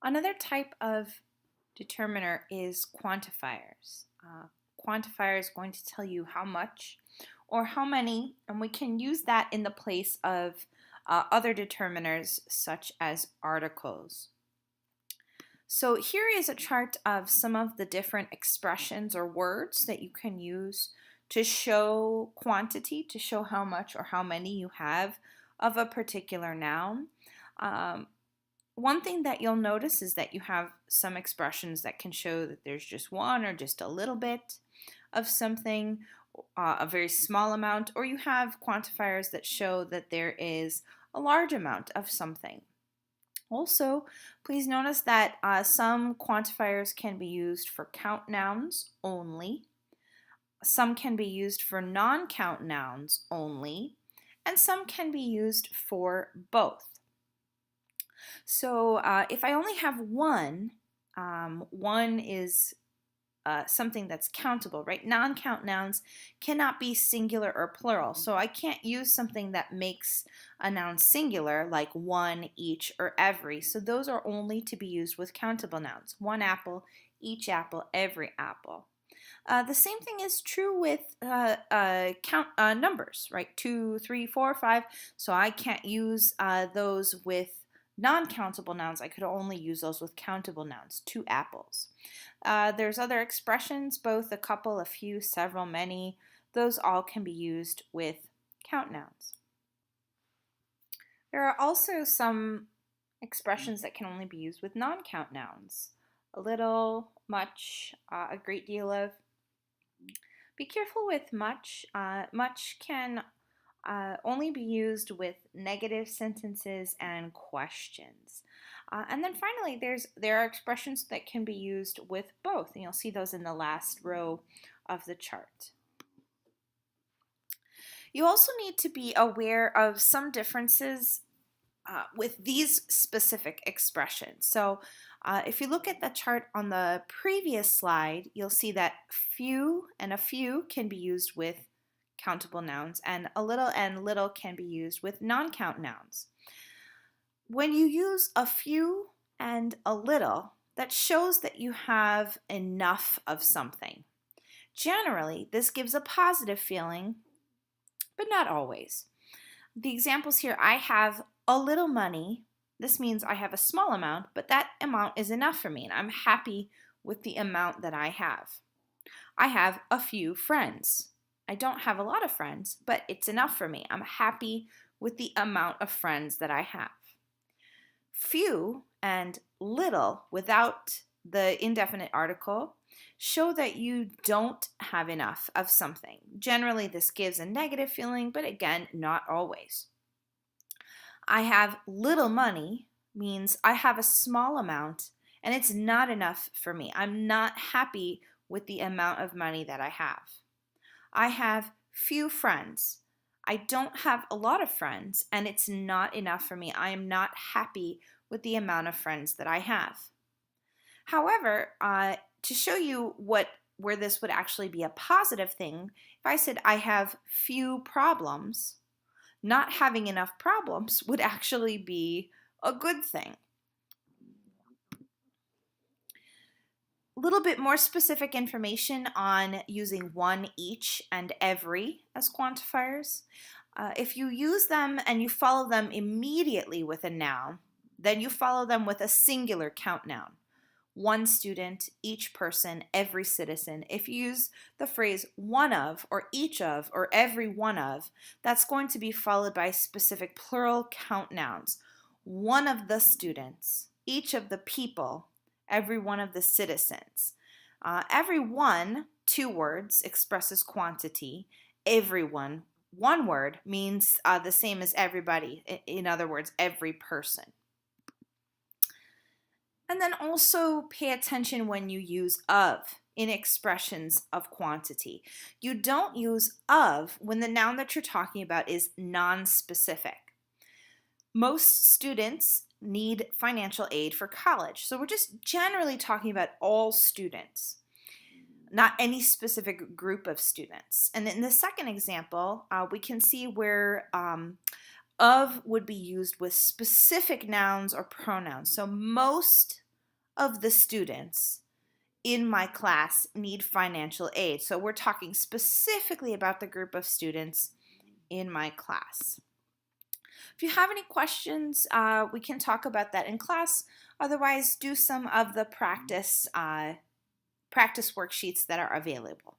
Another type of determiner is quantifiers. Quantifier is going to tell you how much or how many, and we can use that in the place of other determiners such as articles. So here is a chart of some of the different expressions or words that you can use to show quantity, to show how much or how many you have of a particular noun. One thing that you'll notice is that you have some expressions that can show that there's just one or just a little bit of something, a very small amount, or you have quantifiers that show that there is a large amount of something. Also, please notice that some quantifiers can be used for count nouns only, some can be used for non-count nouns only, and some can be used for both. So if I only have one, one is something that's countable, right? Non-count nouns cannot be singular or plural, so I can't use something that makes a noun singular like one, each, or every. So those are only to be used with countable nouns. One apple, each apple, every apple. The same thing is true with count numbers, right? 2, 3, 4, 5. So I can't use those with non-countable nouns. I could only use those with countable nouns. 2 apples. There's other expressions, both a couple, a few, several, many. Those all can be used with count nouns. There are also some expressions that can only be used with non-count nouns. A little, much, a great deal of. Be careful with much. Much can only be used with negative sentences and questions. And then finally, there are expressions that can be used with both, and you'll see those in the last row of the chart. You also need to be aware of some differences with these specific expressions. So if you look at the chart on the previous slide, you'll see that few and a few can be used with countable nouns, and a little and little can be used with non-count nouns. When you use a few and a little, that shows that you have enough of something. Generally, this gives a positive feeling, but not always. The examples here, I have a little money. This means I have a small amount, but that amount is enough for me, and I'm happy with the amount that I have. I have a few friends. I don't have a lot of friends, but it's enough for me. I'm happy with the amount of friends that I have. Few and little without the indefinite article show that you don't have enough of something. Generally, this gives a negative feeling, but again, not always. I have little money means I have a small amount and it's not enough for me. I'm not happy with the amount of money that I have. I have few friends. I don't have a lot of friends and it's not enough for me. I am not happy with the amount of friends that I have. However, to show you where this would actually be a positive thing, if I said I have few problems, not having enough problems would actually be a good thing. A little bit more specific information on using one, each, and every as quantifiers. If you use them and you follow them immediately with a noun, then you follow them with a singular count noun. One student, each person, every citizen. If you use the phrase one of, or each of, or every one of, that's going to be followed by specific plural count nouns. One of the students, each of the people, every one of the citizens. Every one, 2 words, expresses quantity. Everyone, 1 word, means the same as everybody. In other words, every person. And then also pay attention when you use of in expressions of quantity. You don't use of when the noun that you're talking about is non-specific. Most students need financial aid for college. So we're just generally talking about all students, not any specific group of students. And in the second example, we can see where of would be used with specific nouns or pronouns. So most of the students in my class need financial aid. So we're talking specifically about the group of students in my class. If you have any questions, we can talk about that in class. Otherwise, do some of the practice worksheets that are available.